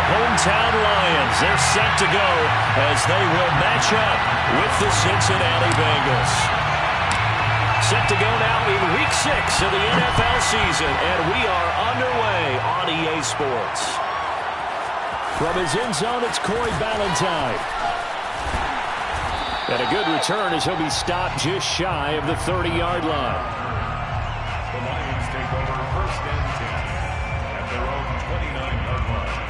the hometown Lions. They're set to go as they will match up with the Cincinnati Bengals. Set to go now in Week 6 of the NFL season, and we are underway on EA Sports. From his end zone, it's Corey Ballantyne. And a good return as he'll be stopped just shy of the 30-yard line. The Lions take over first and 10 at their own 29-yard line.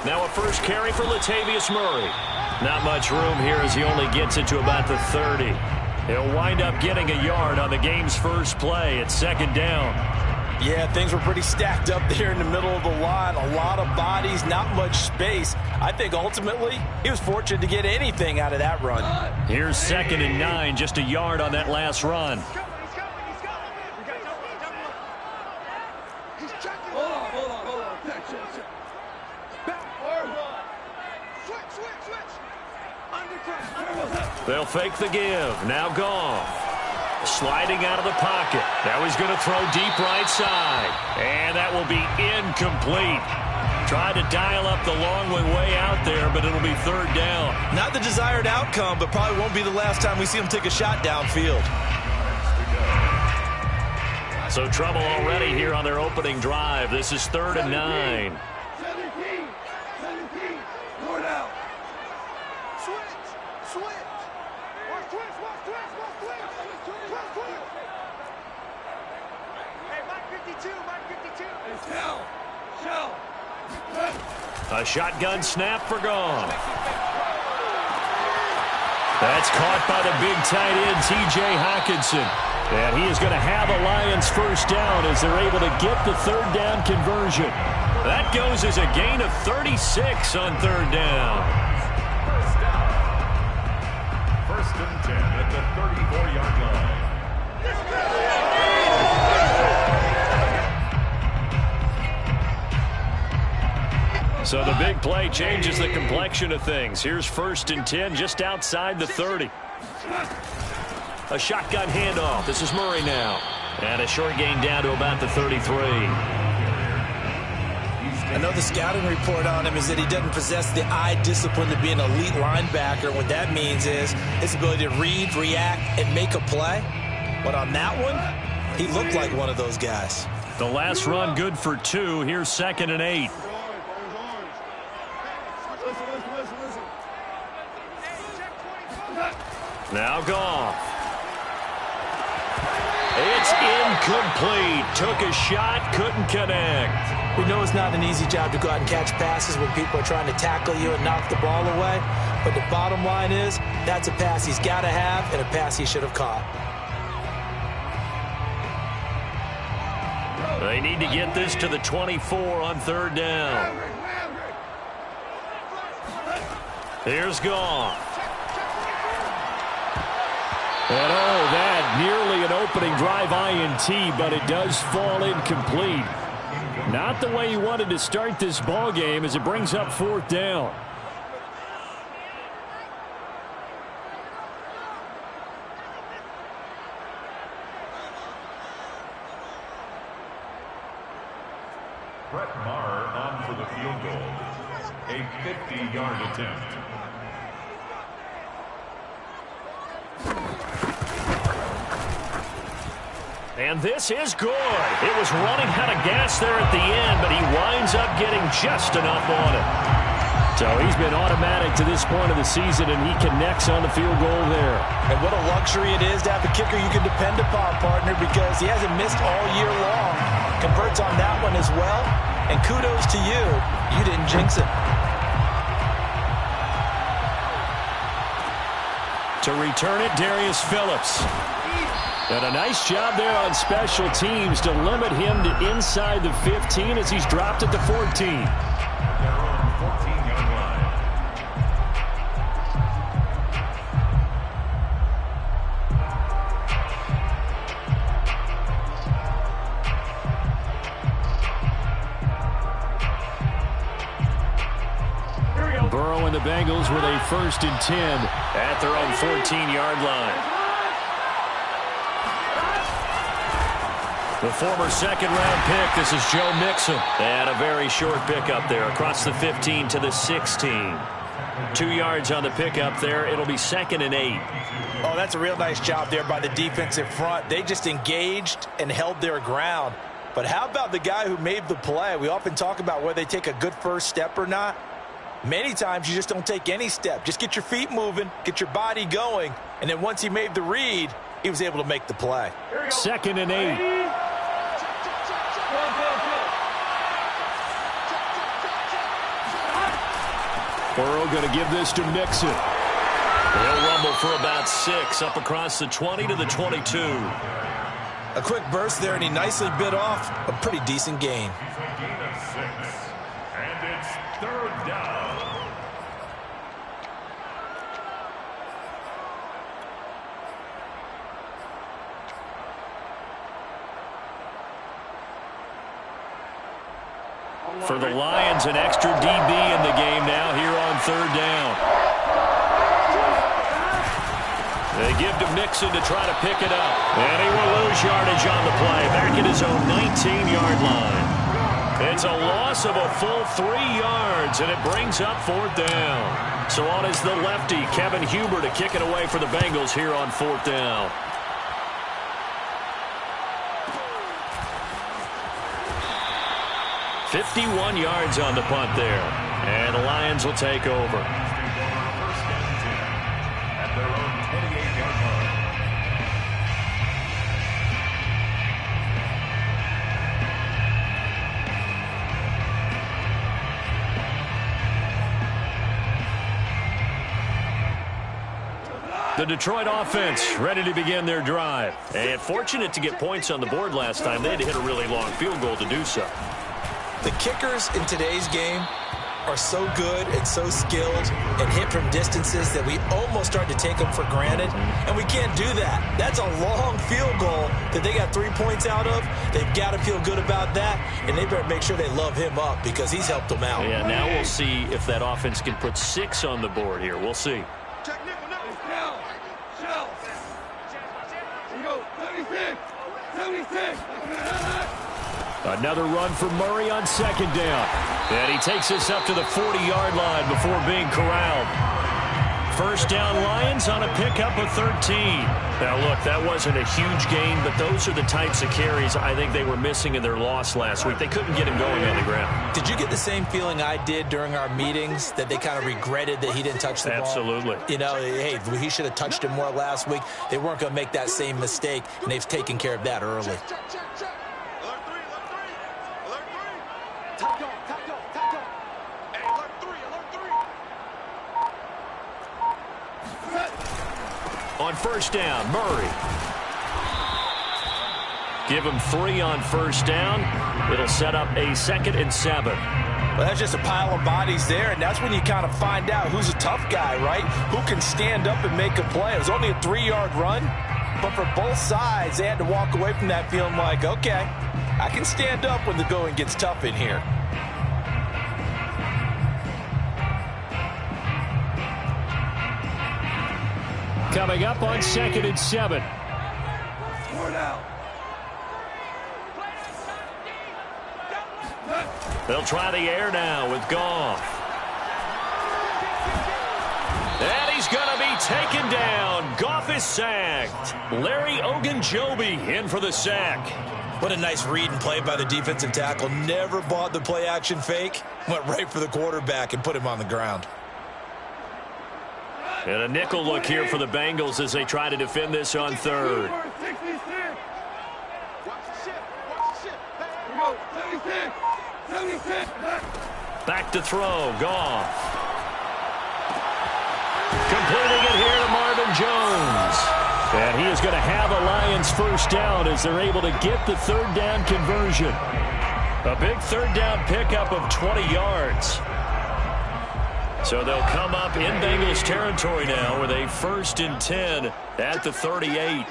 Now a first carry for Latavius Murray. Not much room here as he only gets it to about the 30. He'll wind up getting a yard on the game's first play. It's second down. Yeah, things were pretty stacked up there in the middle of the line. A lot of bodies, not much space. I think ultimately he was fortunate to get anything out of that run. Here's 2nd and 9, just a yard on that last run. They'll fake the give. Now Goff. Sliding out of the pocket. Now he's going to throw deep right side. And that will be incomplete. Tried to dial up the long way out there, but it'll be third down. Not the desired outcome, but probably won't be the last time we see him take a shot downfield. So trouble already here on their opening drive. This is 3rd and 9. A shotgun snap for Goff. That's caught by the big tight end, T.J. Hockenson. And he is going to have a Lions first down as they're able to get the third down conversion. That goes as a gain of 36 on third down. First and 10 at the 34-yard line. So the big play changes the complexion of things. Here's 1st and 10 just outside the 30. A shotgun handoff. This is Murray now. And a short gain down to about the 33. I know the scouting report on him is that he doesn't possess the eye discipline to be an elite linebacker. What that means is his ability to read, react, and make a play. But on that one, he looked like one of those guys. The last run good for 2. Here's 2nd and 8. Now Goff. It's incomplete. Took a shot, couldn't connect. We know it's not an easy job to go out and catch passes when people are trying to tackle you and knock the ball away. But the bottom line is, that's a pass he's got to have and a pass he should have caught. They need to get this to the 24 on third down. Here's Goff. And that nearly an opening drive INT, but it does fall incomplete. Not the way he wanted to start this ball game as it brings up 4th down. Brett Maher on for the field goal. A 50-yard attempt. And this is good. It was running out of gas there at the end, but he winds up getting just enough on it. So he's been automatic to this point of the season, and he connects on the field goal there. And what a luxury it is to have a kicker you can depend upon, partner, because he hasn't missed all year long. Converts on that one as well, and kudos to you. You didn't jinx it. To return it, Darius Phillips. And a nice job there on special teams to limit him to inside the 15 as he's dropped at the 14. Their own 14-yard line. and the Bengals with a 1st and 10 at their own 14-yard line. The former second-round pick, this is Joe Mixon. And a very short pickup there across the 15 to the 16. 2 yards on the pickup there. It'll be 2nd and 8. Oh, that's a real nice job there by the defensive front. They just engaged and held their ground. But how about the guy who made the play? We often talk about whether they take a good first step or not. Many times you just don't take any step. Just get your feet moving, get your body going, and then once he made the read, he was able to make the play. 2nd and 8. Burrow going to give this to Mixon. He'll rumble for about 6 up across the 20 to the 22. A quick burst there, and he nicely bit off a pretty decent gain. And it's 3rd down. For the Lions, an extra DB in the game now here on 3rd down. They give to Mixon to try to pick it up. And he will lose yardage on the play. Back at his own 19-yard line. It's a loss of a full 3 yards, and it brings up 4th down. So on is the lefty, Kevin Huber, to kick it away for the Bengals here on 4th down. .51 yards on the punt there. And the Lions will take over. At their own 28-yard line. The Detroit offense ready to begin their drive. And fortunate to get points on the board last time. They had to hit a really long field goal to do so. The kickers in today's game are so good and so skilled and hit from distances that we almost start to take them for granted, and we can't do that. That's a long field goal that they got 3 points out of. They've got to feel good about that, and they better make sure they love him up because he's helped them out. Yeah, now we'll see if that offense can put 6 on the board here. We'll see. Another run for Murray on 2nd down. And he takes us up to the 40-yard line before being corralled. 1st down Lions on a pickup of 13. Now, look, that wasn't a huge gain, but those are the types of carries I think they were missing in their loss last week. They couldn't get him going on the ground. Did you get the same feeling I did during our meetings, that they kind of regretted that he didn't touch the ball? Absolutely. You know, hey, he should have touched it more last week. They weren't going to make that same mistake, and they've taken care of that early. On 1st down, Murray. Give him 3 on 1st down. It'll set up a 2nd and 7. Well, that's just a pile of bodies there, and that's when you kind of find out who's a tough guy, right? Who can stand up and make a play. It was only a 3-yard run, but for both sides, they had to walk away from that feeling like, okay, I can stand up when the going gets tough in here. Coming up on 2nd and 7. They'll try the air now with Goff. And he's going to be taken down. Goff is sacked. Larry Ogunjobi in for the sack. What a nice read and play by the defensive tackle. Never bought the play-action fake. Went right for the quarterback and put him on the ground. And a nickel look here for the Bengals as they try to defend this on 3rd. Back to throw. Goff. Completing it here to Marvin Jones. And he is going to have a Lions 1st down as they're able to get the 3rd down conversion. A big 3rd down pickup of 20 yards. So they'll come up in Bengals territory now with a 1st and 10 at the 38.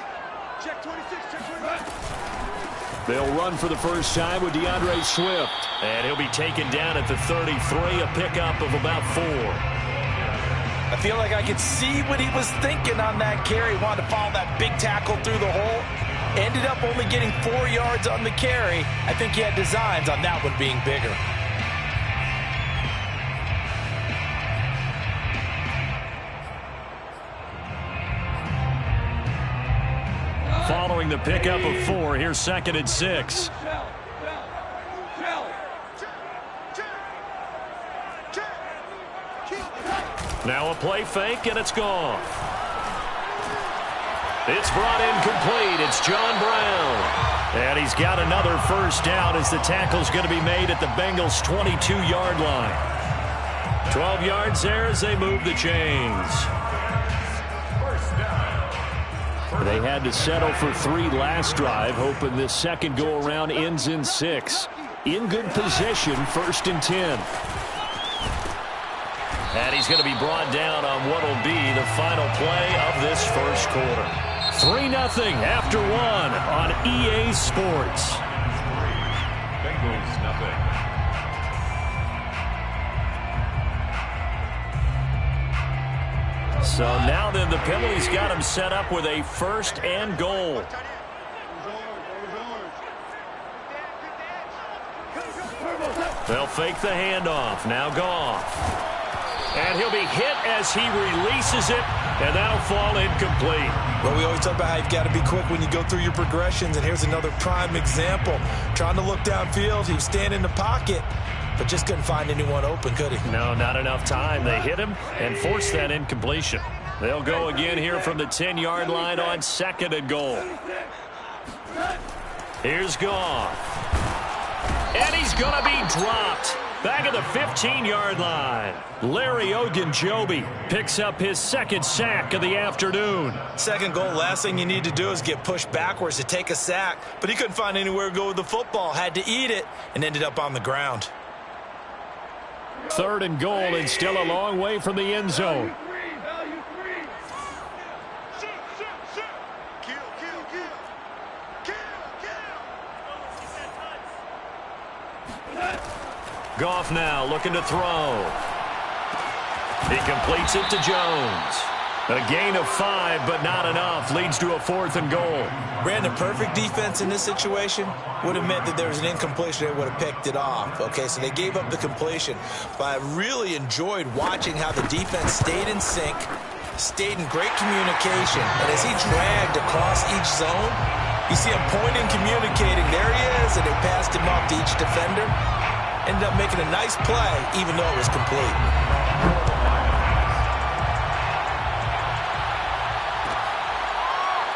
They'll run for the first time with DeAndre Swift. And he'll be taken down at the 33, a pickup of about 4. I feel like I could see what he was thinking on that carry. Wanted to follow that big tackle through the hole. Ended up only getting 4 yards on the carry. I think he had designs on that one being bigger. Following the pickup of 4, here's 2nd and 6. Now a play fake, and it's gone. It's brought in complete. It's John Brown. And he's got another first down as the tackle's going to be made at the Bengals' 22-yard line. 12 yards there as they move the chains. They had to settle for 3 last drive, hoping this second go-around ends in 6. In good position, 1st and 10. And he's going to be brought down on what will be the final play of this first quarter. 3-0 after 1 on EA Sports. Bengals nothing. So now then the penalty's got him set up with a 1st and goal. They'll fake the handoff. Now Goff. And he'll be hit as he releases it, and that'll fall incomplete. Well, we always talk about how you've got to be quick when you go through your progressions, and here's another prime example. Trying to look downfield, he was standing in the pocket, but just couldn't find anyone open, could he? No, not enough time. They hit him and forced that incompletion. They'll go again here from the 10-yard line on 2nd and goal. Here's Goff. And he's going to be dropped. Back at the 15-yard line. Larry Ogunjobi picks up his 2nd sack of the afternoon. 2nd goal, last thing you need to do is get pushed backwards to take a sack. But he couldn't find anywhere to go with the football. Had to eat it and ended up on the ground. 3rd and goal and still a long way from the end zone. Goff now looking to throw. He completes it to Jones. A gain of 5, but not enough. Leads to a 4th and goal. Brandon, perfect defense in this situation would have meant that there was an incompletion. They would have picked it off. Okay, so they gave up the completion. But I really enjoyed watching how the defense stayed in sync, stayed in great communication. And as he dragged across each zone, you see him pointing, communicating. There he is, and they passed him off to each defender. Ended up making a nice play, even though it was complete.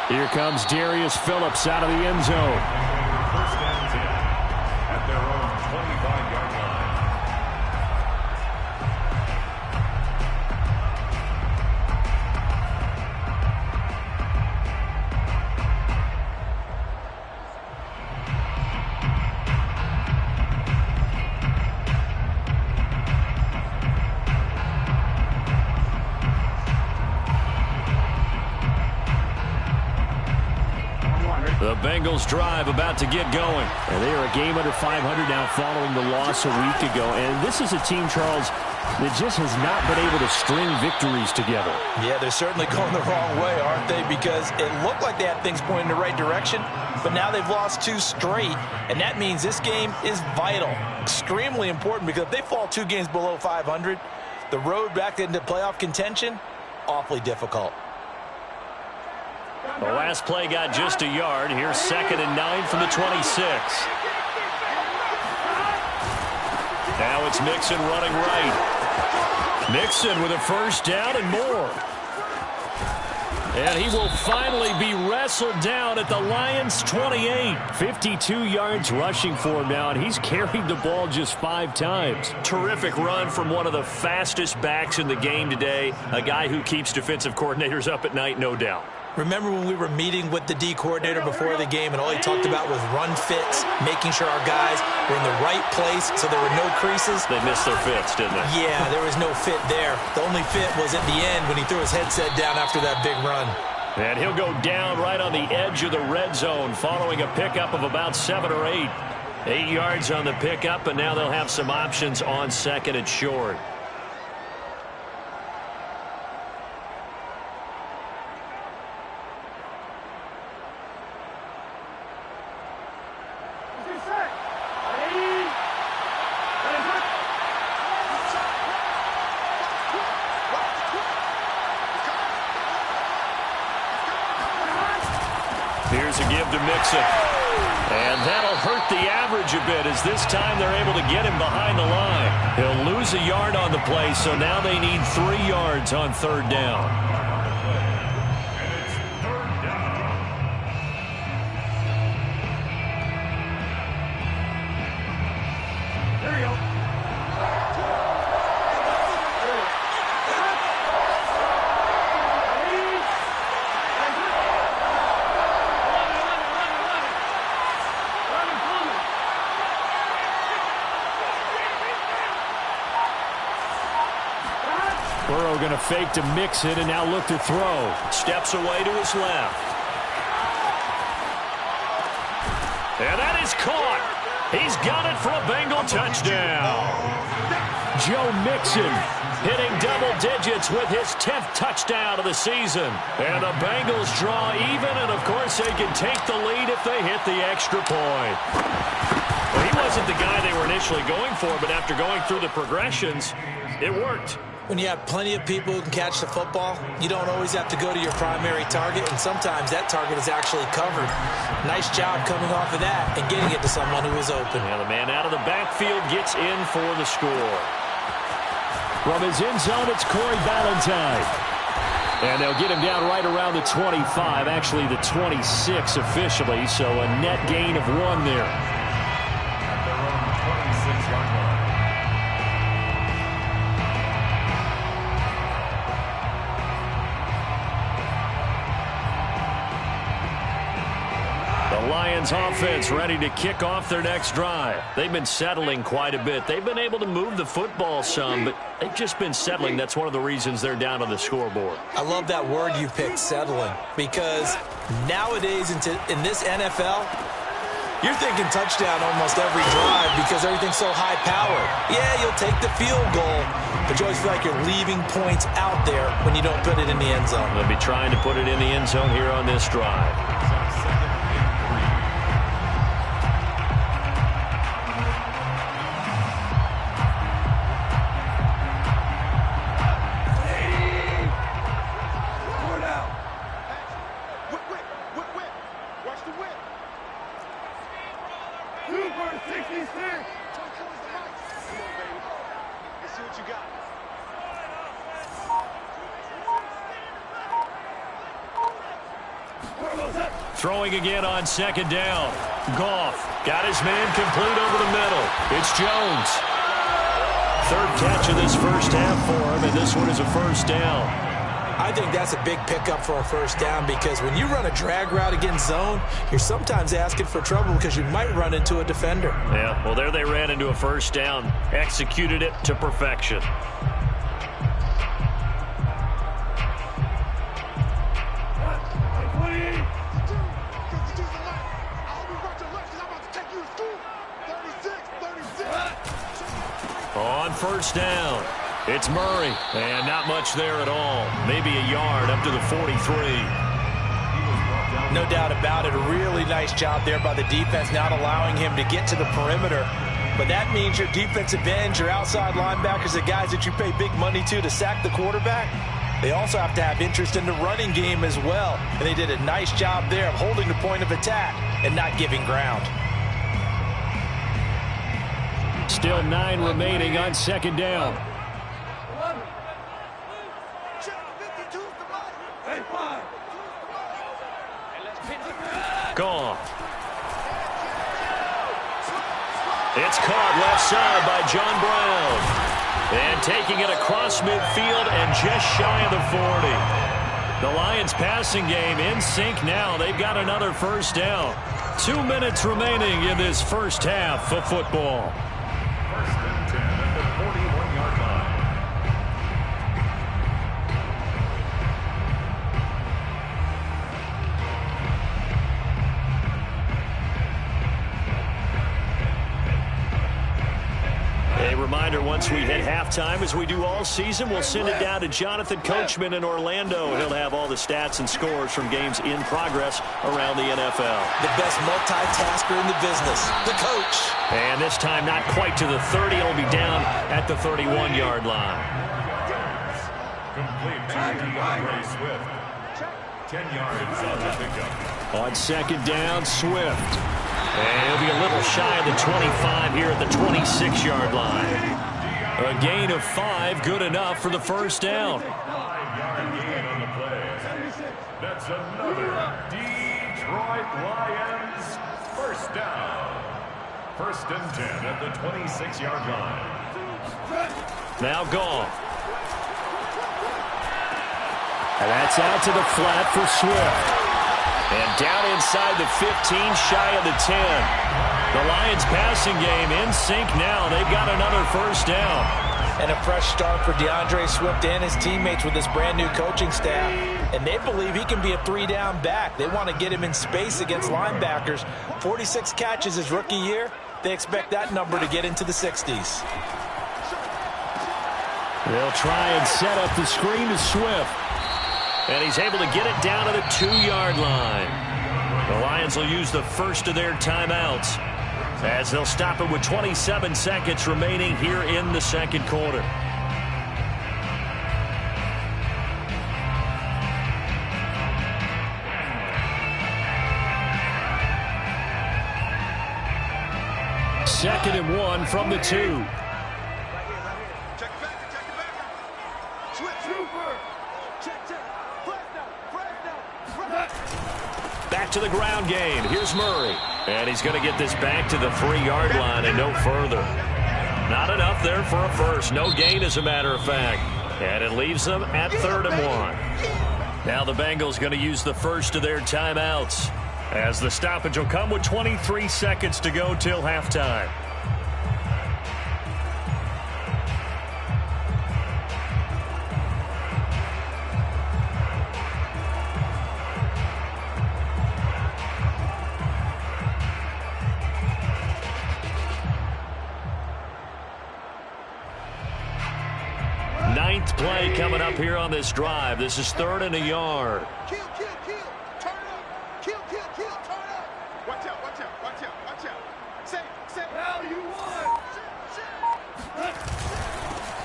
Here comes Darius Phillips out of the end zone. 1st and 10 at their own 25-yard line. The Bengals drive about to get going. And they are a game under 500 now following the loss a week ago. And this is a team, Charles, that just has not been able to string victories together. Yeah, they're certainly going the wrong way, aren't they? Because it looked like they had things pointing in the right direction, but now they've lost 2 straight, and that means this game is vital, extremely important, because if they fall 2 games below 500, the road back into playoff contention, awfully difficult. The last play got just a yard. Here's 2nd and 9 from the 26. Now it's Mixon running right. Mixon with a first down and more. And he will finally be wrestled down at the Lions' 28. 52 yards rushing for him now, and he's carried the ball just 5 times. Terrific run from one of the fastest backs in the game today, a guy who keeps defensive coordinators up at night, no doubt. Remember when we were meeting with the D coordinator before the game and all he talked about was run fits, making sure our guys were in the right place so there were no creases? They missed their fits, didn't they? Yeah, there was no fit there. The only fit was at the end when he threw his headset down after that big run. And he'll go down right on the edge of the red zone following a pickup of about 7 or 8. 8 yards on the pickup, and now they'll have some options on 2nd and short. to give to Mixon. And that'll hurt the average a bit as this time they're able to get him behind the line. He'll lose a yard on the play, so now they need 3 yards on 3rd down. Burrow going to fake to mix it and now look to throw. Steps away to his left. And that is caught. He's got it for a Bengal touchdown. Joe Mixon hitting double digits with his 10th touchdown of the season. And the Bengals draw even, and of course they can take the lead if they hit the extra point. Well, he wasn't the guy they were initially going for, but after going through the progressions, it worked. When you have plenty of people who can catch the football, you don't always have to go to your primary target, and sometimes that target is actually covered. Nice job coming off of that and getting it to someone who is open. Now the man out of the backfield gets in for the score. From his end zone, it's Corey Ballantyne. And they'll get him down right around the 25, actually the 26 officially, so a net gain of 1 there. At their own 26-yard line. The Lions offense ready to kick off their next drive. They've been settling quite a bit. They've been able to move the football some, but they've just been settling. That's one of the reasons they're down on the scoreboard. I love that word you picked, settling, because nowadays in this NFL, you're thinking touchdown almost every drive because everything's so high-powered. Yeah, you'll take the field goal, but you always feel like you're leaving points out there when you don't put it in the end zone. They'll be trying to put it in the end zone here on this drive. Throwing again on 2nd down. Goff got his man complete over the middle. It's Jones. 3rd catch of this first half for him, and this one is a 1st down. I think that's a big pickup for a 1st down because when you run a drag route against zone, you're sometimes asking for trouble because you might run into a defender. Yeah, well, there they ran into a 1st down. Executed it to perfection. On 1st down, it's Murray, and not much there at all. Maybe a yard up to the 43. No doubt about it. A really nice job there by the defense, not allowing him to get to the perimeter. But that means your defensive ends, your outside linebackers, the guys that you pay big money to sack the quarterback, they also have to have interest in the running game as well. And they did a nice job there of holding the point of attack and not giving ground. Still 9 remaining on 2nd down. Goff. It's caught left side by John Brown. And taking it across midfield and just shy of the 40. The Lions passing game in sync now. They've got another 1st down. 2 minutes remaining in this first half of football. 1st and 10 at the 41-yard line. A reminder, once we hit halftime, as we do all season, we'll send it down to Jonathan Coachman in Orlando. He'll have all the stats and scores from games in progress around the NFL. The best multitasker in the business, the coach. And this time not quite to the 30. It'll be down at the 31-yard line. Complete to DeAndre Swift. 10 yards on the pickup. On second down, Swift. And he'll be a little shy of the 25 here at the 26-yard line. A gain of 5, good enough for the first down. 5-yard gain on the play. That's another Detroit Lions first down. First and 10 at the 26-yard line. Now Goff. And that's out to the flat for Swift. And down inside the 15, shy of the 10. The Lions passing game in sync now. They've got another first down. And a fresh start for DeAndre Swift and his teammates with this brand new coaching staff. And they believe he can be a 3-down back. They want to get him in space against linebackers. 46 catches his rookie year. They expect that number to get into the 60s. They'll try and set up the screen to Swift. And he's able to get it down to the 2-yard line. The Lions will use the first of their timeouts as they'll stop it with 27 seconds remaining here in the second quarter. Second and 1 from the 2. Back to the ground game. Here's Murray. And he's going to get this back to the 3-yard line and no further. Not enough there for a first. No gain, as a matter of fact. And it leaves them at 3rd and 1. Now the Bengals going to use the first of their timeouts, as the stoppage will come with 23 seconds to go till halftime. Ninth play coming up here on this drive. This is 3rd and a yard. Kill, kill, kill. Turn up. Kill, kill, kill. Turn up. Watch out, watch out, watch out, watch out. Say. Now you won.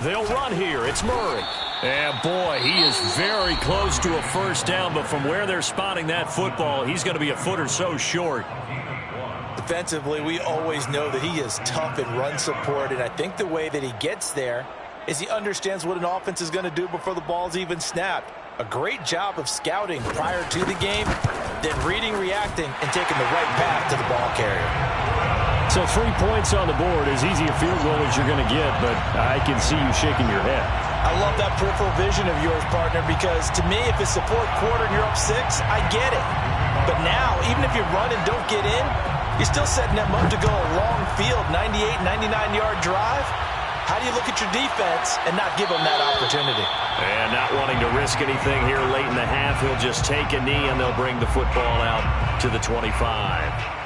They'll run here. It's Murray. And boy, he is very close to a first down, but from where they're spotting that football, he's going to be a foot or so short. Defensively, we always know that he is tough in run support, and I think the way that he gets there is he understands what an offense is going to do before the ball's even snapped. A great job of scouting prior to the game, then reading, reacting, and taking the right path to the ball carrier. So 3 points on the board, as easy a field goal as you're going to get, but I can see you shaking your head. I love that peripheral vision of yours, partner, because to me, if it's the 4th quarter and you're up 6, I get it. But now, even if you run and don't get in, you're still setting them up to go a long field, 98, 99-yard drive. How do you look at your defense and not give them that opportunity? And not wanting to risk anything here late in the half, he'll just take a knee and they'll bring the football out to the 25.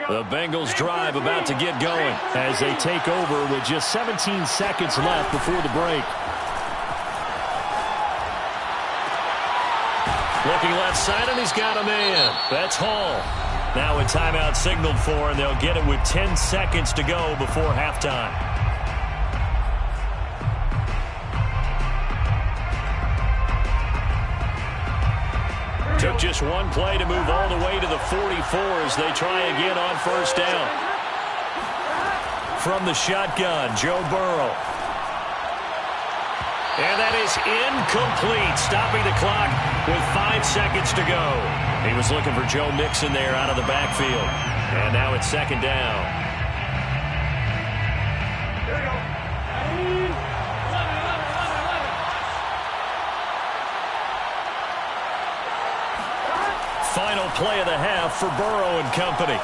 The Bengals drive about to get going as they take over with just 17 seconds left before the break. Looking left side, and he's got a man. That's Hall. Now a timeout signaled for, and they'll get it with 10 seconds to go before halftime. Took just one play to move all the way to the 44 as they try again on first down. From the shotgun, Joe Burrow. And that is incomplete, stopping the clock with 5 seconds to go. He was looking for Joe Mixon there out of the backfield. And now it's second down. Final play of the half for Burrow and company.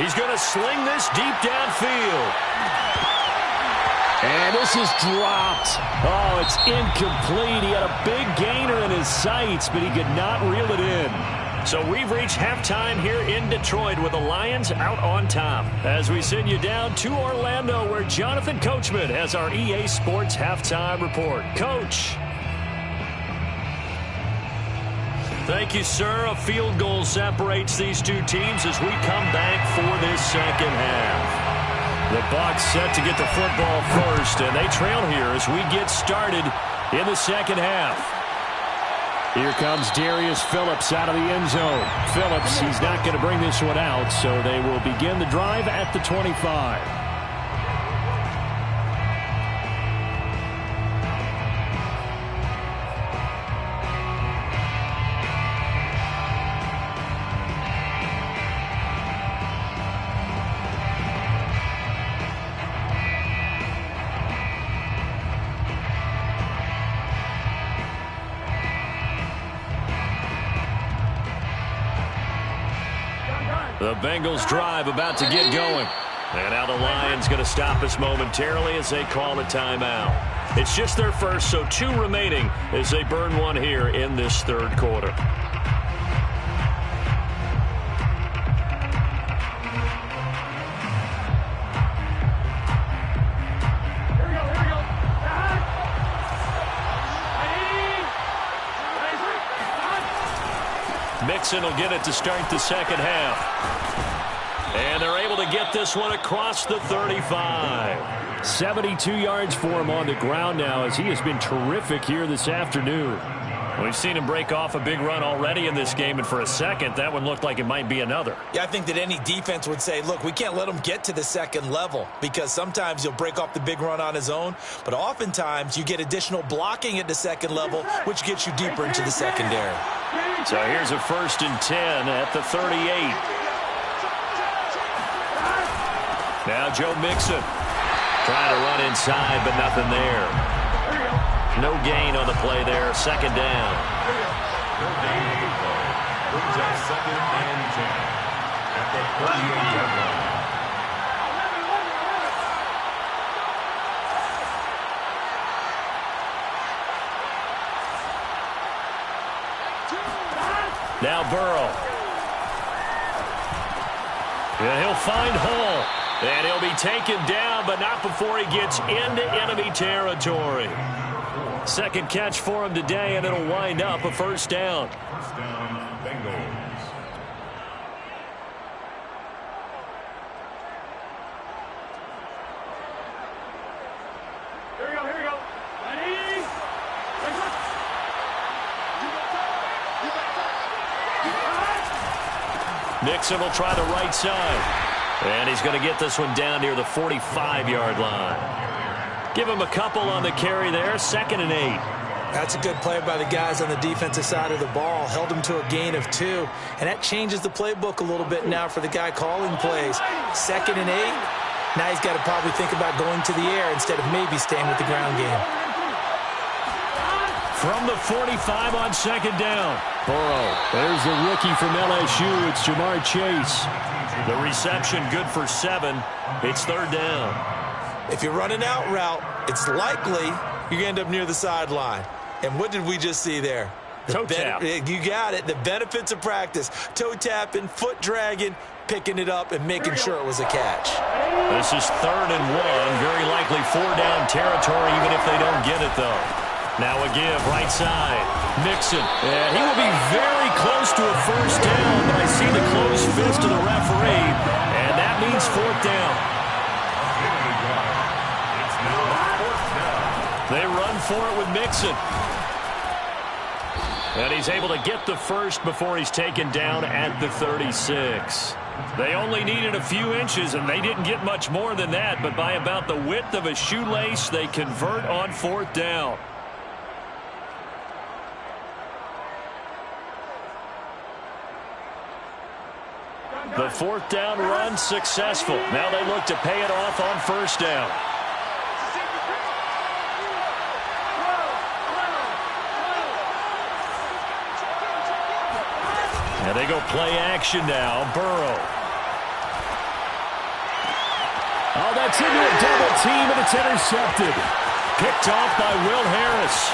He's going to sling this deep downfield. And this is dropped. Oh, it's incomplete. He had a big gainer in his sights, but he could not reel it in. So we've reached halftime here in Detroit with the Lions out on top. As we send you down to Orlando, where Jonathan Coachman has our EA Sports halftime report. Coach. Thank you, sir. A field goal separates these two teams as we come back for this second half. The Bucs set to get the football first, and they trail here as we get started in the second half. Here comes Darius Phillips out of the end zone. Phillips, he's not going to bring this one out, so they will begin the drive at the 25. The Bengals drive about to get going. And now the Lions going to stop us momentarily as they call a timeout. It's just their first, so 2 remaining as they burn one here in this third quarter. Mixon will get it to start the second half. And they're able to get this one across the 35. 72 yards for him on the ground now as he has been terrific here this afternoon. We've seen him break off a big run already in this game, and for a second, that one looked like it might be another. Yeah, I think that any defense would say, look, we can't let him get to the second level because sometimes he'll break off the big run on his own, but oftentimes you get additional blocking at the second level, which gets you deeper into the secondary. So here's a 1st and 10 at the 38. Now Joe Mixon trying to run inside, but nothing there. No gain on the play there. Second down. Brings up 2nd and 10 at the 38-yard line. Now Burrow. Yeah, he'll find Hall. And he'll be taken down, but not before he gets into enemy territory. Second catch for him today, and it'll wind up a first down. First down, Bengals. Here we go. Ready? Nixon will try the right side. And he's going to get this one down near the 45-yard line. Give him a couple on the carry there. 2nd and 8. That's a good play by the guys on the defensive side of the ball. Held him to a gain of 2. And that changes the playbook a little bit now for the guy calling plays. 2nd and 8. Now he's got to probably think about going to the air instead of maybe staying with the ground game. From the 45 on 2nd down. Burrow. There's the rookie from LSU. It's Jamar Chase. The reception good for 7. It's 3rd down. If you're running out route, it's likely you end up near the sideline. And what did we just see there? Toe tap. You got it. The benefits of practice. Toe tapping, foot dragging, picking it up, and making sure it was a catch. This is 3rd and 1. Very likely 4-down territory, even if they don't get it, though. Now a give, right side. Mixon. And he will be very close to a first down, but I see the closed fist of the referee, and that means 4th down. It's now 4th down. They run for it with Mixon. And he's able to get the first before he's taken down at the 36. They only needed a few inches, and they didn't get much more than that, but by about the width of a shoelace, they convert on 4th down. The 4th down run successful. Now they look to pay it off on 1st down. And they go play action now. Burrow. Oh, that's into a double team, and it's intercepted. Picked off by Will Harris.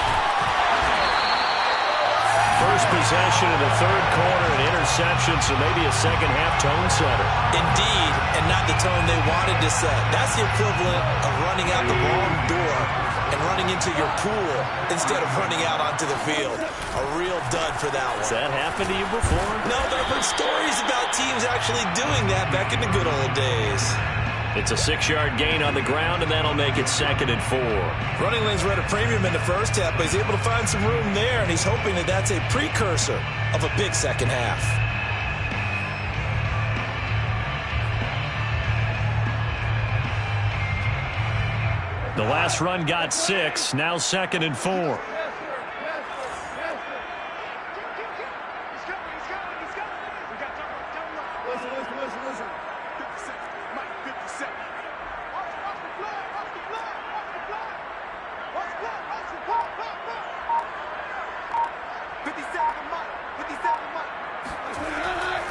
First possession in the third quarter, an interception, so maybe a second-half tone setter. Indeed, and not the tone they wanted to set. That's the equivalent of running out the wrong door and running into your pool instead of running out onto the field. A real dud for that one. Has that happened to you before? No, but I've heard stories about teams actually doing that back in the good old days. It's a 6-yard gain on the ground, and that'll make it 2nd and 4. Running lanes were at a premium in the first half, but he's able to find some room there, and he's hoping that that's a precursor of a big second half. The last run got 6, now 2nd and 4.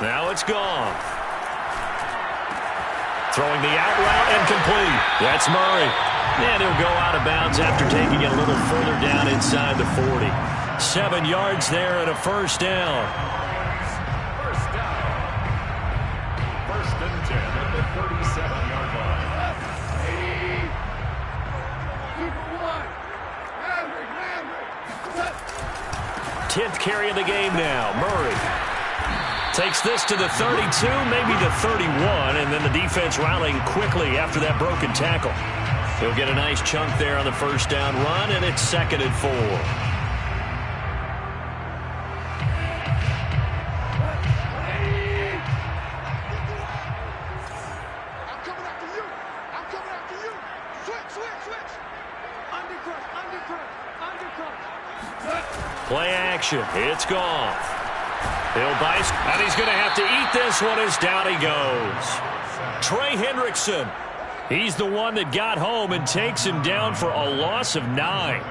Now it's gone. Throwing the out route and complete. That's Murray. And he'll go out of bounds after taking it a little further down inside the 40. 7 yards there and a first down. First down. 1st and 10 at the 37-yard line. 10th carry of the game now. Murray takes this to the 32, maybe the 31, and then the defense rallying quickly after that broken tackle. He'll get a nice chunk there on the first down run, and it's 2nd and 4. Play action. It's gone. He'll dice, and he's going to have to eat this one as down he goes. Trey Hendrickson. He's the one that got home and takes him down for a loss of 9.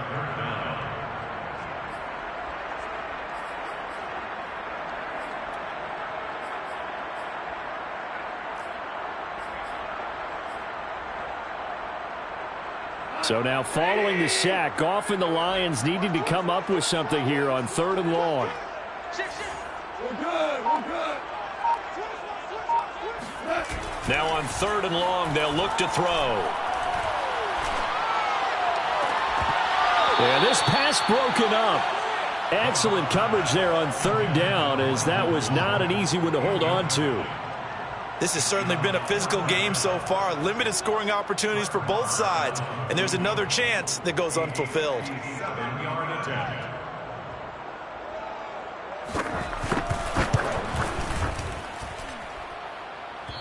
So now following the sack, often the Lions needing to come up with something here on 3rd and long. Now on 3rd and long, they'll look to throw. And this pass broken up. Excellent coverage there on 3rd down, as that was not an easy one to hold on to. This has certainly been a physical game so far. Limited scoring opportunities for both sides. And there's another chance that goes unfulfilled. 7-yard attempt.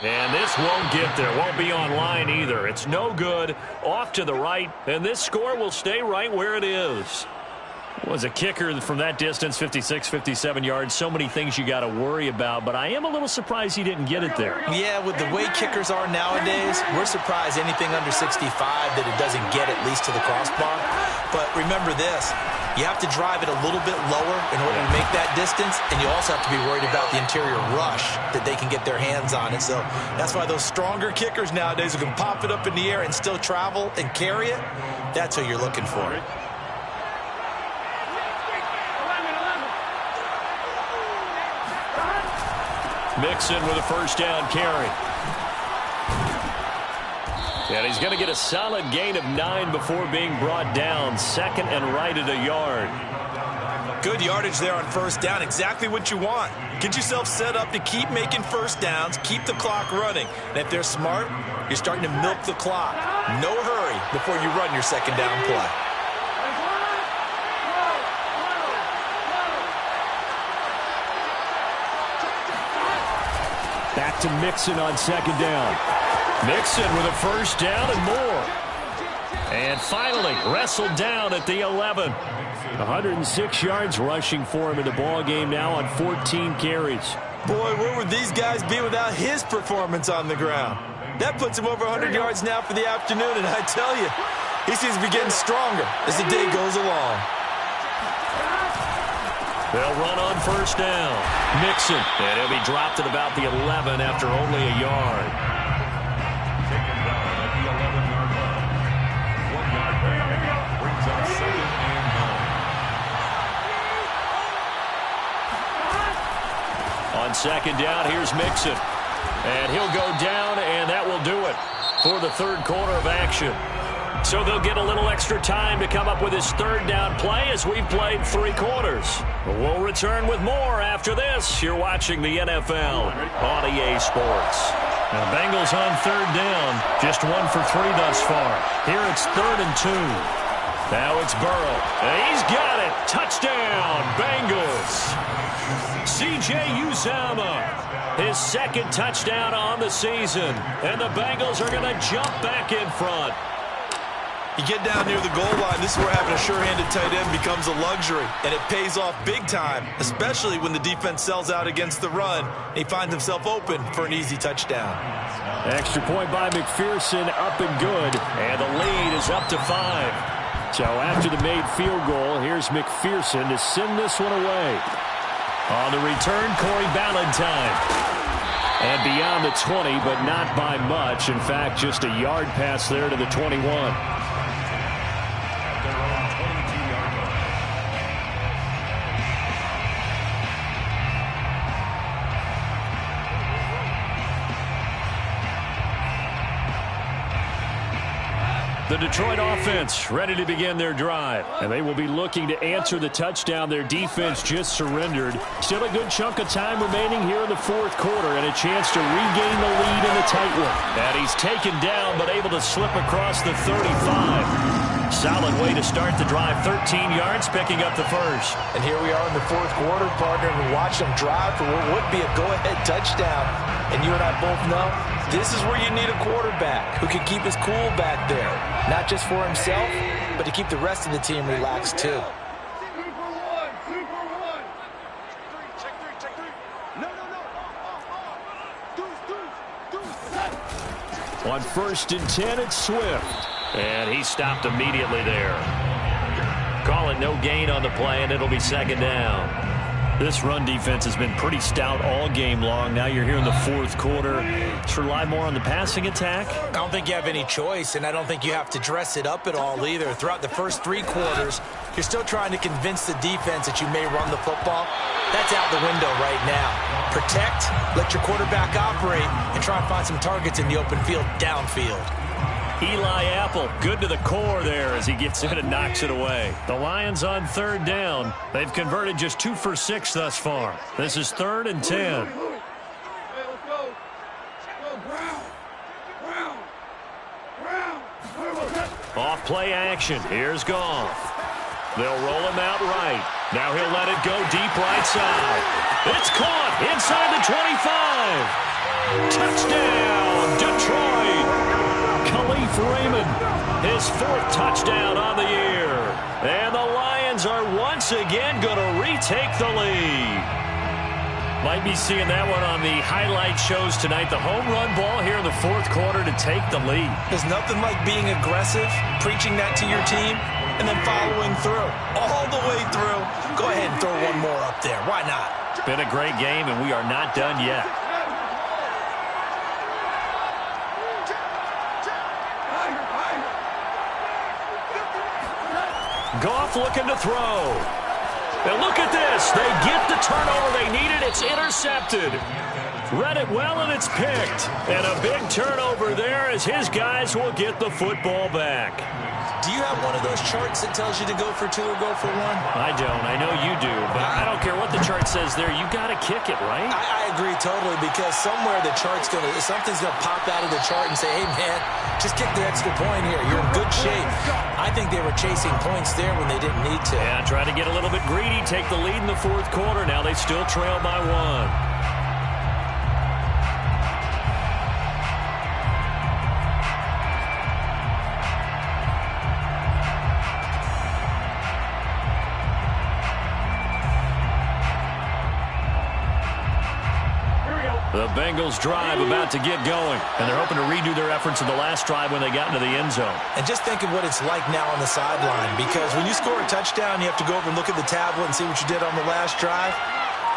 And this won't get there. Won't be online either. It's no good. Off to the right. And this score will stay right where it is. Was a kicker from that distance, 56, 57 yards. So many things you got to worry about, but I am a little surprised he didn't get it there. Yeah, with the way kickers are nowadays, we're surprised anything under 65 that it doesn't get at least to the crossbar. But remember this, you have to drive it a little bit lower in order to make that distance, and you also have to be worried about the interior rush that they can get their hands on it. So that's why those stronger kickers nowadays who can pop it up in the air and still travel and carry it, that's who you're looking for. Mixon with a first down carry. And he's going to get a solid gain of 9 before being brought down. 2nd and right at a yard. Good yardage there on first down. Exactly what you want. Get yourself set up to keep making first downs, keep the clock running. And if they're smart, you're starting to milk the clock. No hurry before you run your second down play. Back to Mixon on second down. Mixon with a first down and more. And finally wrestled down at the 11. 106 yards rushing for him in the ball game now on 14 carries. Boy, where would these guys be without his performance on the ground? That puts him over 100 yards now for the afternoon, and I tell you, he seems to be getting stronger as the day goes along. They'll run on first down. Mixon, and he'll be dropped at about the 11 after only a yard. Taken down at the 11-yard line. 1 yard back. Brings up 2nd and 9. On second down, here's Mixon. And he'll go down, and that will do it for the third quarter of action. So they'll get a little extra time to come up with his third down play as we've played 3 quarters. We'll return with more after this. You're watching the NFL on EA Sports. Now the Bengals on third down. Just 1 for 3 thus far. Here it's 3rd and 2. Now it's Burrow. And he's got it. Touchdown, Bengals. C.J. Uzomah, his second touchdown on the season. And the Bengals are going to jump back in front. You get down near the goal line, this is where having a sure-handed tight end becomes a luxury, and it pays off big time, especially when the defense sells out against the run, and he finds himself open for an easy touchdown. Extra point by McPherson, up and good. And the lead is up to 5. So after the made field goal, here's McPherson to send this one away. On the return, Corey Ballantyne. And beyond the 20, but not by much. In fact, just a yard pass there to the 21. The Detroit offense ready to begin their drive. And they will be looking to answer the touchdown their defense just surrendered. Still a good chunk of time remaining here in the fourth quarter and a chance to regain the lead in the tight one. And he's taken down but able to slip across the 35. Solid way to start the drive. 13 yards, picking up the first. And here we are in the fourth quarter, partner, and watch them drive for what would be a go-ahead touchdown. And you and I both know this is where you need a quarterback who can keep his cool back there. Not just for himself, but to keep the rest of the team relaxed too. On 1st and 10, it's Swift. And he stopped immediately there. Call it no gain on the play, and it'll be second down. This run defense has been pretty stout all game long. Now you're here in the fourth quarter. Just rely more on the passing attack. I don't think you have any choice, and I don't think you have to dress it up at all either. Throughout the first 3 quarters, you're still trying to convince the defense that you may run the football. That's out the window right now. Protect, let your quarterback operate, and try and find some targets in the open field downfield. Eli Apple, good to the core there as he gets in and knocks it away. The Lions on third down. They've converted just 2 for 6 thus far. This is 3rd and 10. Off play action. Here's Goff. They'll roll him out right. Now he'll let it go deep right side. It's caught inside the 25. Touchdown, Detroit. Khalif Raymond, his 4th touchdown on the year. And the Lions are once again going to retake the lead. Might be seeing that one on the highlight shows tonight. The home run ball here in the fourth quarter to take the lead. There's nothing like being aggressive, preaching that to your team, and then following through. All the way through. Go ahead and throw one more up there. Why not? Been a great game, and we are not done yet. Goff looking to throw. And look at this. They get the turnover they needed. It's intercepted. Read it well, and it's picked. And a big turnover there as his guys will get the football back. Do you have one of those charts that tells you to go for 2 or go for 1? I don't. I know you do. But I don't care what the chart says there. You got to kick it, right? I agree totally, because somewhere something's going to pop out of the chart and say, hey, man, just kick the extra point here. You're in good shape. I think they were chasing points there when they didn't need to. Yeah, try to get a little bit greedy, take the lead in the fourth quarter. Now they still trail by 1. The Bengals drive about to get going, and they're hoping to redo their efforts in the last drive when they got into the end zone. And just think of what it's like now on the sideline, because when you score a touchdown, you have to go over and look at the tablet and see what you did on the last drive.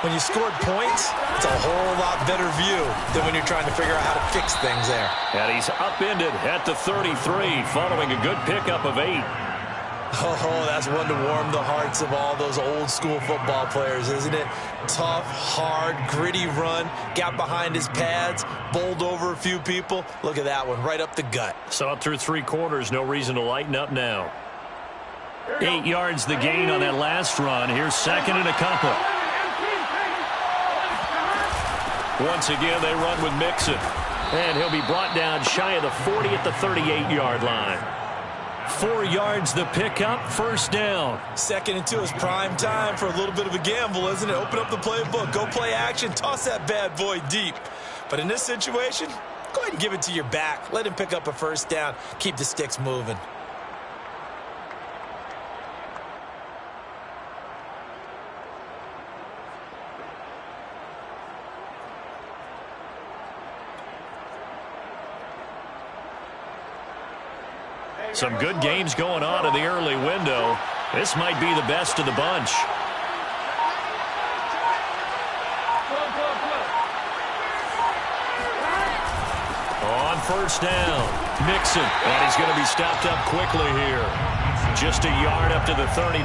When you scored points, it's a whole lot better view than when you're trying to figure out how to fix things there. And he's upended at the 33 following a good pickup of 8. Oh, that's one to warm the hearts of all those old school football players, isn't it? Tough, hard, gritty run, got behind his pads, bowled over a few people. Look at that one, right up the gut. Saw it through 3 quarters, no reason to lighten up now. 8 yards the gain on that last run. Here's second and a couple. Once again, they run with Mixon. And he'll be brought down shy of the 40 at the 38-yard line. 4 yards the pickup, first down. 2nd and 2 is prime time for a little bit of a gamble, isn't it? Open up the playbook, go play action, toss that bad boy deep. But in this situation, go ahead and give it to your back. Let him pick up a first down. Keep the sticks moving. Some good games going on in the early window. This might be the best of the bunch. On first down, Mixon. And he's going to be stopped up quickly here. Just a yard up to the 39.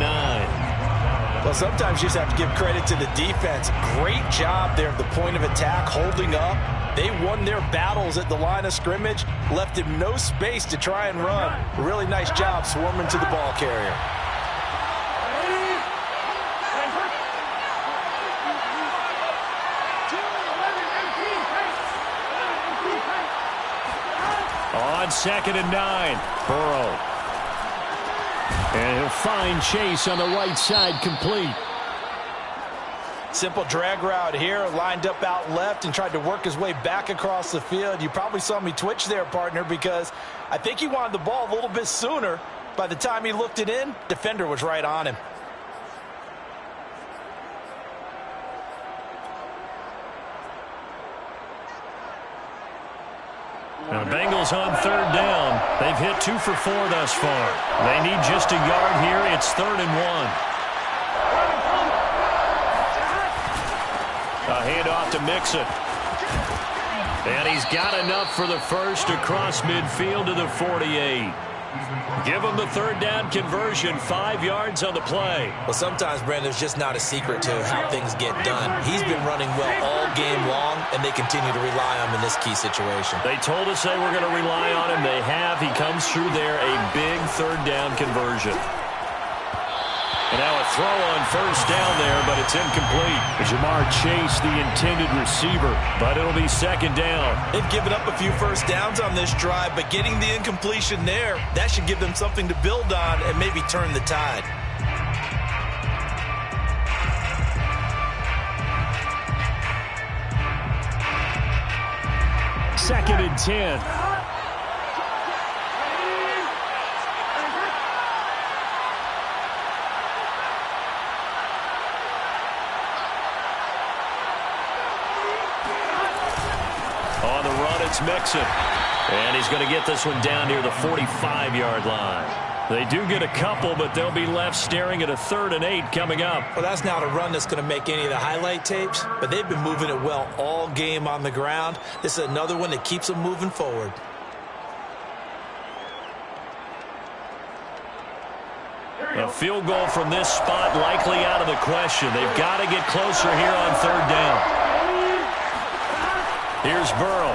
Well, sometimes you just have to give credit to the defense. Great job there at the point of attack, holding up. They won their battles at the line of scrimmage, left him no space to try and run. A really nice job swarming to the ball carrier. On 2nd and 9, Burrow. And he'll find Chase on the right side, complete. Simple drag route here, lined up out left and tried to work his way back across the field. You probably saw me twitch there, partner, because I think he wanted the ball a little bit sooner. By the time he looked it in, defender was right on him. Now the Bengals on 3rd down. They've hit 2 for 4 thus far. They need just a yard here. It's 3rd and 1. A handoff to Mixon. And he's got enough for the first across midfield to the 48. Give him the 3rd down conversion, 5 yards on the play. Well, sometimes, Brandon, there's just not a secret to how things get done. He's been running well all game long, and they continue to rely on him in this key situation. They told us they were going to rely on him. They have. He comes through there, a big 3rd down conversion. And now a throw on first down there, but it's incomplete. Jamar Chase, the intended receiver, but it'll be 2nd down. They've given up a few first downs on this drive, but getting the incompletion there, that should give them something to build on and maybe turn the tide. Second and 10. On the run, it's Mixon. And he's going to get this one down near the 45-yard line. They do get a couple, but they'll be left staring at a 3rd and 8 coming up. Well, that's not a run that's going to make any of the highlight tapes, but they've been moving it well all game on the ground. This is another one that keeps them moving forward. A field goal from this spot likely out of the question. They've got to get closer here on 3rd down. Here's Burrow.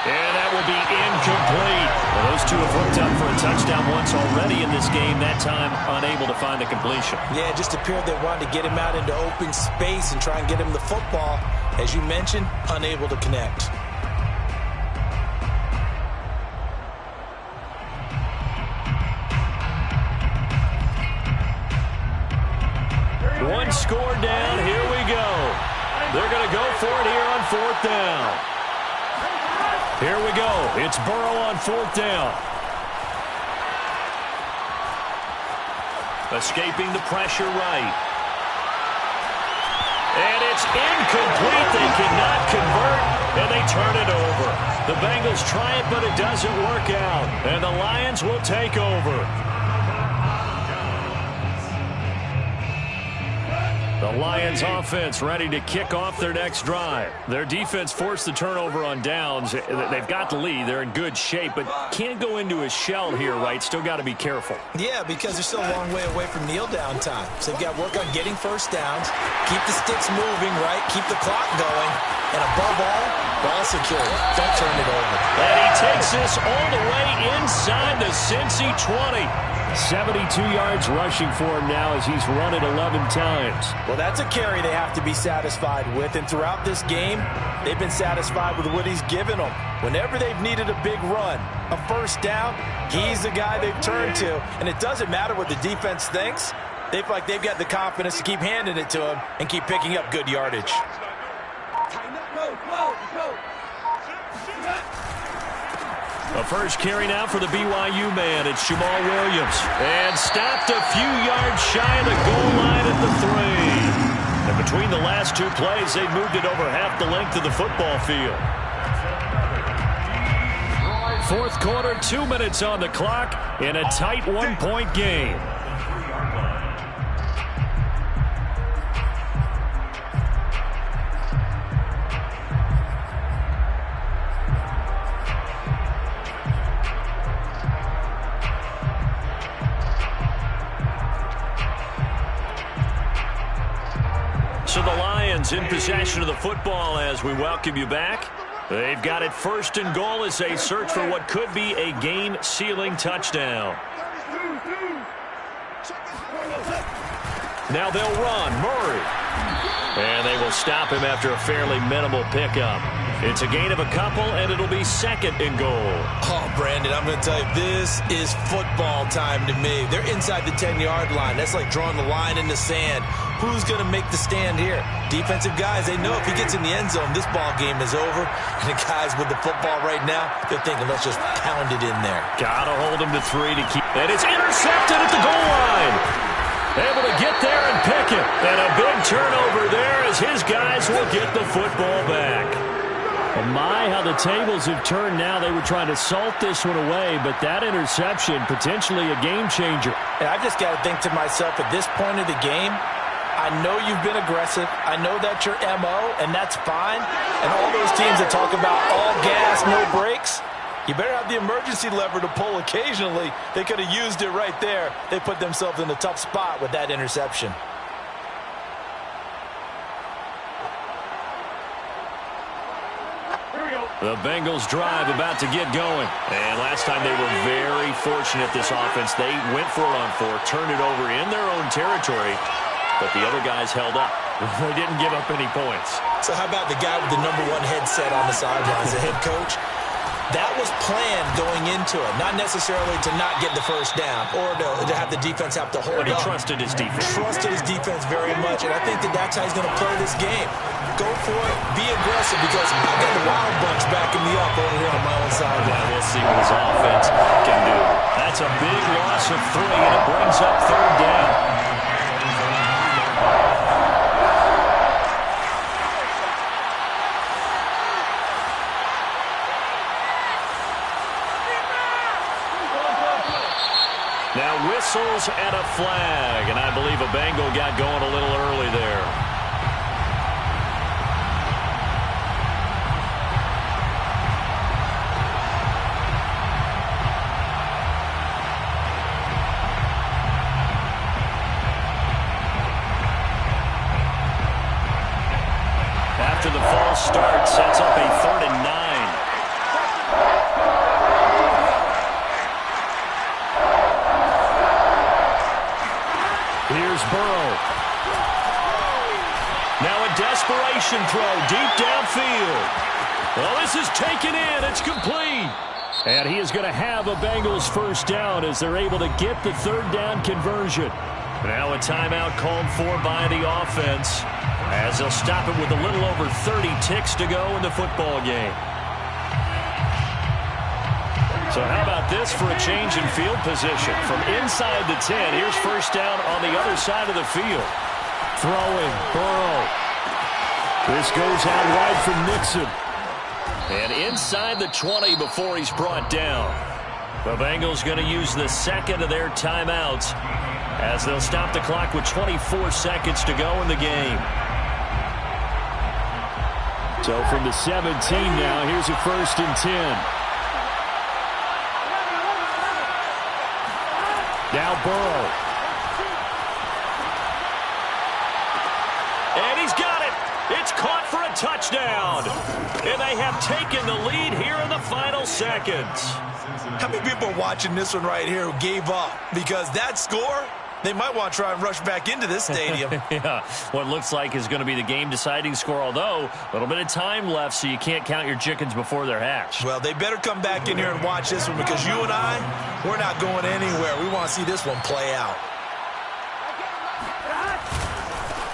And that will be incomplete. Well, those two have hooked up for a touchdown once already in this game. That time unable to find the completion. Yeah, it just appeared they wanted to get him out into open space and try and get him the football. As you mentioned, unable to connect. One score down. Here we go. They're going to go for it here on 4th down. Here we go. It's Burrow on 4th down. Escaping the pressure right. And it's incomplete. They cannot convert, and they turn it over. The Bengals try it, but it doesn't work out. And the Lions will take over. The The Lions offense ready to kick off their next drive. Their defense forced the turnover on downs. They've got the lead. They're in good shape, but can't go into a shell here, right? Still got to be careful. Yeah, because they're still a long way away from kneel down time. So they've got to work on getting first downs, keep the sticks moving, right? Keep the clock going, and above all, ball security. Don't turn it over. And he takes this all the way inside the Cincy 20. 72 yards rushing for him now as he's run it 11 times. Well, that's a carry they have to be satisfied with, and throughout this game, they've been satisfied with what he's given them. Whenever they've needed a big run, a first down, he's the guy they've turned to, and it doesn't matter what the defense thinks. They feel like they've got the confidence to keep handing it to him and keep picking up good yardage. A first carry now for the BYU man. It's Jamal Williams. And stopped a few yards shy of the goal line at the 3. And between the last two plays, they moved it over half the length of the football field. Fourth quarter, 2 minutes on the clock in a tight one-point game. So the Lions in possession of the football as we welcome you back. They've got it first and goal as they search for what could be a game-sealing touchdown. Now they'll run. Murray. And they will stop him after a fairly minimal pickup. It's a gain of a couple, and it'll be second and goal. Oh, Brandon, I'm going to tell you, this is football time to me. They're inside the 10-yard line. That's like drawing the line in the sand. Who's going to make the stand here? Defensive guys, they know if he gets in the end zone, this ball game is over. And the guys with the football right now, they're thinking, let's just pound it in there. Got to hold him to 3 to keep. And it's intercepted at the goal line. Able to get there and pick it. And a big turnover there as his guys will get the football back. Oh my, how the tables have turned now. They were trying to salt this one away, but that interception, potentially a game changer. And I just got to think to myself, at this point of the game, I know you've been aggressive. I know that's your MO, and that's fine. And all those teams that talk about all gas, no brakes, you better have the emergency lever to pull occasionally. They could have used it right there. They put themselves in a tough spot with that interception. The Bengals drive about to get going. And last time they were very fortunate, this offense. They went for it on 4, turned it over in their own territory, but the other guys held up. They didn't give up any points. So how about the guy with the #1 headset on the sidelines, the head coach? That was planned going into it, not necessarily to not get the first down or to have the defense have to hold But he up. trusted his defense. Trusted his defense very much, and I think that's how he's going to play this game. Go for it, be aggressive, because I've got the Wild Bunch backing me up over here on my own side. Well, we'll see what his offense can do. That's a big loss of 3, and it brings up third down. Now whistles and a flag, and I believe a Bengal got going a little early there. After the false start, sets up a 3rd and 9. Here's Burrow. Now a desperation throw deep downfield. Well, this is taken in. It's complete. And he is going to have a Bengals first down as they're able to get the 3rd down conversion. Now a timeout called for by the offense as they'll stop it with a little over 30 ticks to go in the football game. So how about this for a change in field position? From inside the 10, here's first down on the other side of the field. Throwing, Burrow. This goes out wide from Nixon. And inside the 20 before he's brought down. The Bengals going to use the second of their timeouts as they'll stop the clock with 24 seconds to go in the game. So from the 17 now, here's a 1st and 10. Now Burrow. And he's got it. It's caught for a touchdown. And they have taken the lead here in the final seconds. How many people are watching this one right here who gave up? Because that score, they might want to try and rush back into this stadium. Yeah, what looks like is going to be the game-deciding score, although a little bit of time left, so you can't count your chickens before they're hatched. Well, they better come back in here and watch this one, because you and I, we're not going anywhere. We want to see this one play out.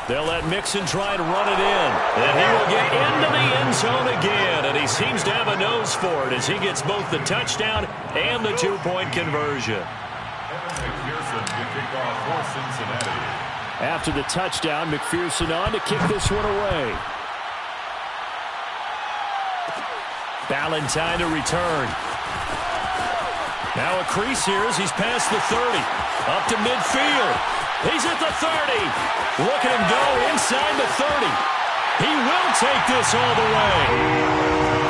They'll let Mixon try to run it in. And he will get into the end zone again. And he seems to have a nose for it as he gets both the touchdown and the two-point conversion. After the touchdown, McPherson on to kick this one away. Ballantyne to return. Now a crease here as he's past the 30. Up to midfield. He's at the 30. Look at him go inside the 30. He will take this all the way.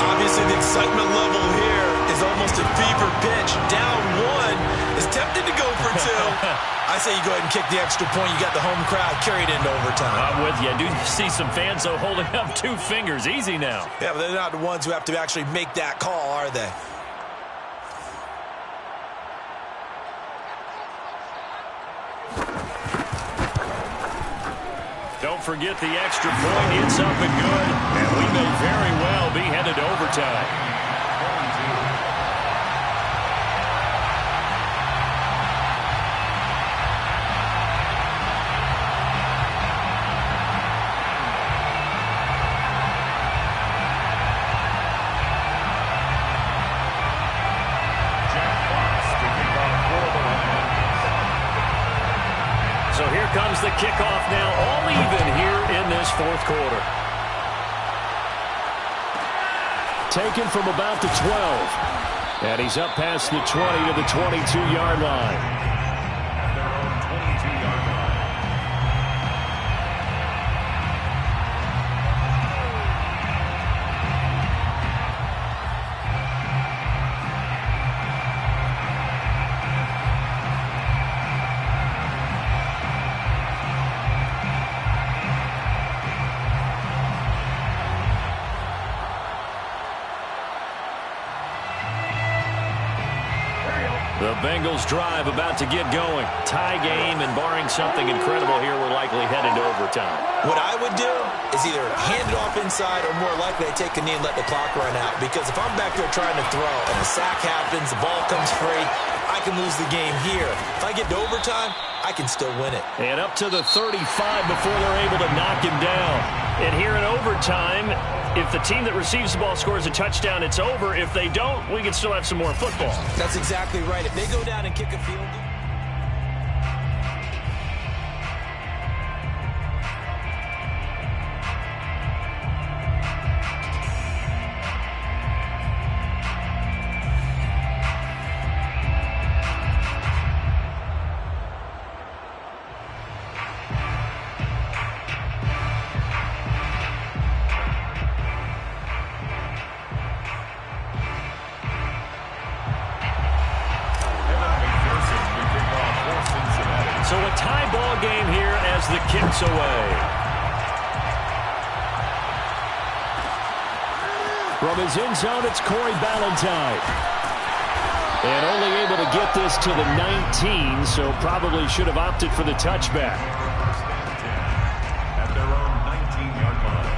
Obviously, the excitement level here is almost a fever pitch. Down one, is tempted to go for two. I say you go ahead and kick the extra point. You got the home crowd carried into overtime. I'm with you. I do see some fans, though, holding up 2 fingers. Easy now. Yeah, but they're not the ones who have to actually make that call, are they? Don't forget the extra point. It's up and good. And we may very well be headed to overtime. So here comes the kickoff now, all even here in this 4th quarter. Taken from about the 12. And he's up past the 20 to the 22-yard line. The Bengals drive about to get going. Tie game, and barring something incredible here, we're likely headed to overtime. What I would do is either hand it off inside or more likely I take a knee and let the clock run out. Because if I'm back there trying to throw and a sack happens, the ball comes free, I can lose the game here. If I get to overtime, I can still win it. And up to the 35 before they're able to knock him down. And here in overtime, if the team that receives the ball scores a touchdown, it's over. If they don't, we can still have some more football. That's exactly right. If they go down and kick a field goal. So a tie ball game here as the kick's away. From his end zone, it's Corey Ballantyne. And only able to get this to the 19, so probably should have opted for the touchback. At their own 19-yard line.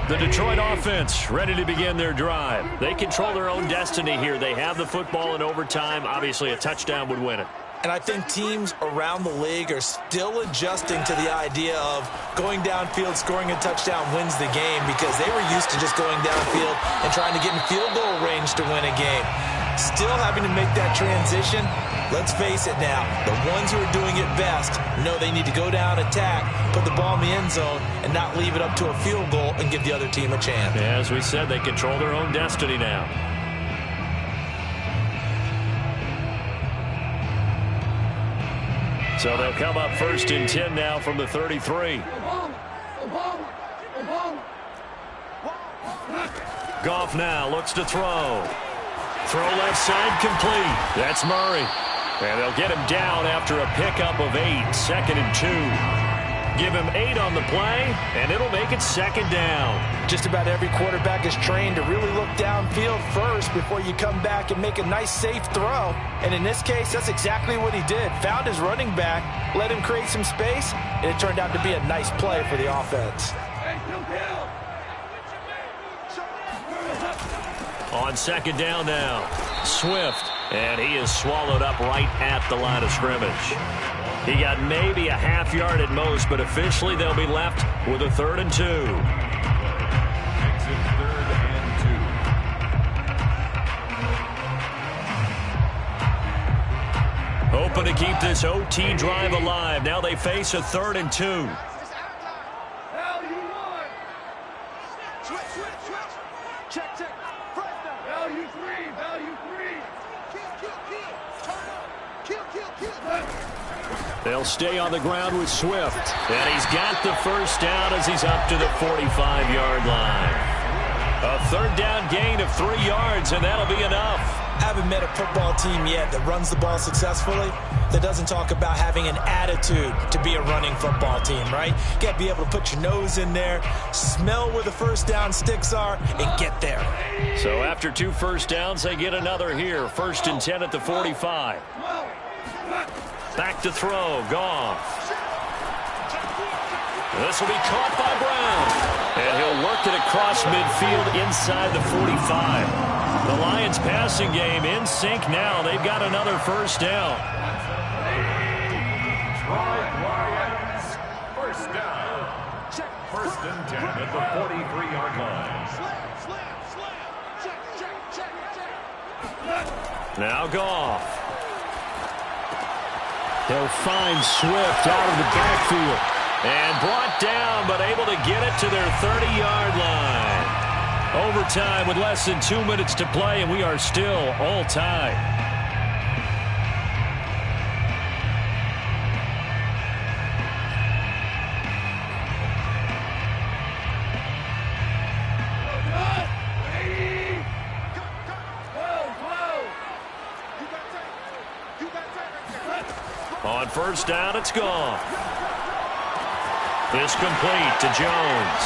The Detroit offense ready to begin their drive. They control their own destiny here. They have the football in overtime. Obviously, a touchdown would win it. And I think teams around the league are still adjusting to the idea of going downfield, scoring a touchdown wins the game, because they were used to just going downfield and trying to get in field goal range to win a game. Still having to make that transition. Let's face it now, the ones who are doing it best know they need to go down, attack, put the ball in the end zone, and not leave it up to a field goal and give the other team a chance. Yeah, as we said, they control their own destiny now. So they'll come up 1st and 10 now from the 33. Goff now looks to throw. Throw left side complete. That's Murray. And they'll get him down after a pickup of 8. 2nd and 2. Give him 8 on the play, and it'll make it 2nd down. Just about every quarterback is trained to really look downfield first before you come back and make a nice, safe throw. And in this case, that's exactly what he did. Found his running back, let him create some space, and it turned out to be a nice play for the offense. On 2nd down now, Swift, and he is swallowed up right at the line of scrimmage. He got maybe a half yard at most, but officially they'll be left with a 3rd and 2. Exit 3rd and 2. Hoping to keep this OT drive alive. Now they face a 3rd and 2. They'll stay on the ground with Swift. And he's got the 1st down as he's up to the 45-yard line. A 3rd down gain of 3 yards, and that'll be enough. I haven't met a football team yet that runs the ball successfully that doesn't talk about having an attitude to be a running football team, right? You got to be able to put your nose in there, smell where the 1st down sticks are, and get there. So after 2 1st downs, they get another here. 1st and 10 at the 45. Back to throw. Goff. This will be caught by Brown. And he'll work it across midfield inside the 45. The Lions passing game in sync now. They've got another 1st down. Detroit Lions, 1st down. 1st and 10 at the 43-yard line. Now Goff. He'll find Swift out of the backfield. And brought down, but able to get it to their 30-yard line. Overtime with less than 2 minutes to play, and we are still all tied. On 1st down, it's gone. This complete to Jones.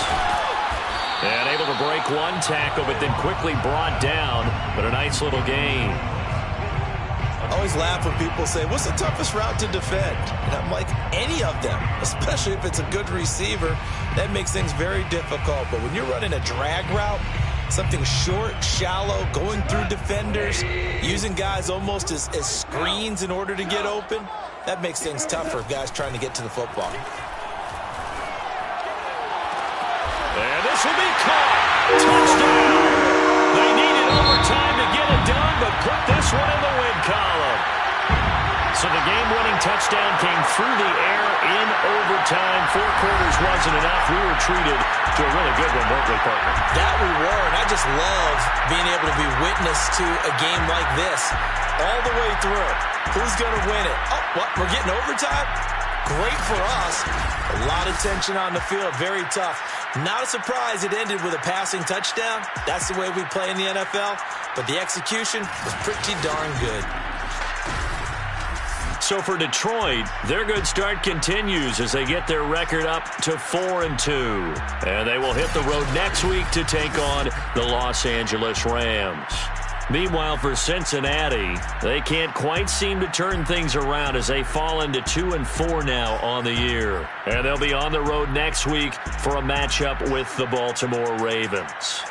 And able to break 1 tackle, but then quickly brought down. But a nice little gain. I always laugh when people say, what's the toughest route to defend? And I'm like, any of them, especially if it's a good receiver. That makes things very difficult. But when you're running a drag route, something short, shallow, going through defenders, using guys almost as screens in order to get open, that makes things tough for guys trying to get to the football. And this will be caught. Touchdown. They needed overtime to get it done, but put this one in the win column. So the game-winning touchdown came through the air in overtime. 4 quarters wasn't enough. We were treated to a really good one, weren't we, partner? That we were, and I just love being able to be witness to a game like this all the way through. Who's going to win it? Oh, what? We're getting overtime? Great for us. A lot of tension on the field. Very tough. Not a surprise it ended with a passing touchdown. That's the way we play in the NFL. But the execution was pretty darn good. So for Detroit, their good start continues as they get their record up to 4-2. And they will hit the road next week to take on the Los Angeles Rams. Meanwhile, for Cincinnati, they can't quite seem to turn things around as they fall into 2-4 now on the year. And they'll be on the road next week for a matchup with the Baltimore Ravens.